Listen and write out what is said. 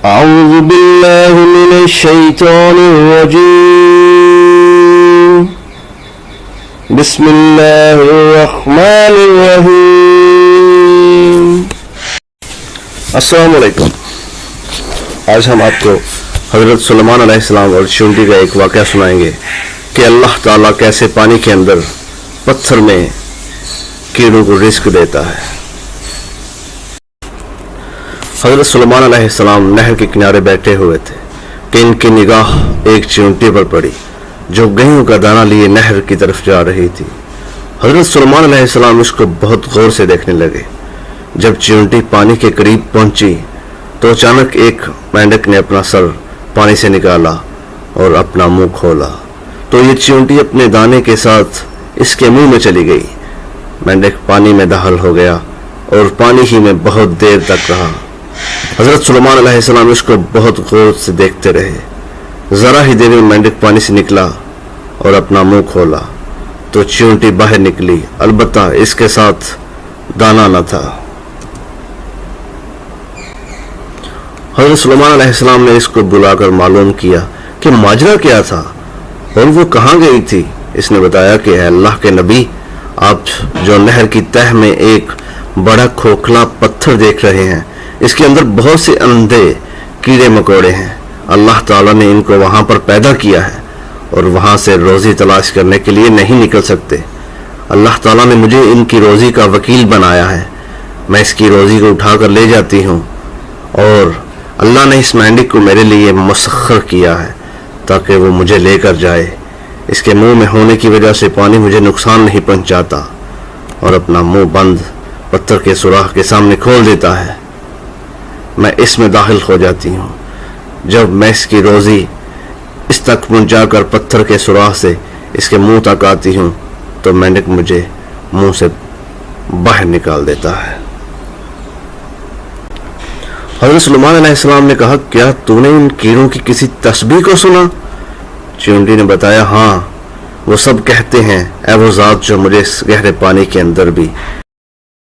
أعوذ بالله من الشيطان الرجيم بسم الله الرحمن الرحيم السلام علیکم. آج ہم آپ کو حضرت سلیمان علیہ السلام اور چونٹی کا ایک واقعہ سنائیں گے کہ اللہ تعالیٰ کیسے پانی کے اندر پتھر میں کیڑوں کو رزق دیتا ہے. حضرت سلیمان علیہ السلام نہر کے کنارے بیٹھے ہوئے تھے کہ ان کی نگاہ ایک چونٹی پر پڑی جو گیہوں کا دانہ لیے نہر کی طرف جا رہی تھی. حضرت سلیمان علیہ السلام اس کو بہت غور سے دیکھنے لگے. جب چونٹی پانی کے قریب پہنچی تو اچانک ایک مینڈک نے اپنا سر پانی سے نکالا اور اپنا منہ کھولا تو یہ چونٹی اپنے دانے کے ساتھ اس کے منہ میں چلی گئی. مینڈک پانی میں داخل ہو گیا اور پانی ہی میں بہت دیر تک رہا. حضرت سلیمان علیہ السلام اس کو بہت غور سے دیکھتے رہے. ذرا ہی دیر میں مینڈک پانی سے نکلا اور اپنا منہ کھولا تو چونٹی باہر نکلی، البتہ اس کے ساتھ دانا نہ تھا. حضرت سلیمان علیہ السلام نے اس کو بلا کر معلوم کیا کہ ماجرا کیا تھا اور وہ کہاں گئی تھی. اس نے بتایا کہ اے اللہ کے نبی، آپ جو نہر کی تہ میں ایک بڑا کھوکھلا پتھر دیکھ رہے ہیں، اس کے اندر بہت سے اندھے کیڑے مکوڑے ہیں. اللہ تعالیٰ نے ان کو وہاں پر پیدا کیا ہے اور وہاں سے روزی تلاش کرنے کے لیے نہیں نکل سکتے. اللہ تعالیٰ نے مجھے ان کی روزی کا وکیل بنایا ہے. میں اس کی روزی کو اٹھا کر لے جاتی ہوں اور اللہ نے اس مینڈک کو میرے لیے مسخر کیا ہے تاکہ وہ مجھے لے کر جائے. اس کے منہ میں ہونے کی وجہ سے پانی مجھے نقصان نہیں پہنچاتا اور اپنا منہ بند پتھر کے سوراخ کے سامنے کھول دیتا ہے. میں اس میں داخل ہو جاتی ہوں. جب میں اس کی روزی اس تک پہنچا کر پتھر کے سوراخ سے اس کے منہ تک آتی ہوں تو مینڈک مجھے منہ سے باہر نکال دیتا ہے. حضرت سلیمان علیہ السلام نے کہا، کیا تو نے ان کیڑوں کی کسی تسبیح کو سنا؟ چونٹی نے بتایا، ہاں، وہ سب کہتے ہیں اے وہ ذات جو مجھے اس گہرے پانی کے اندر بھی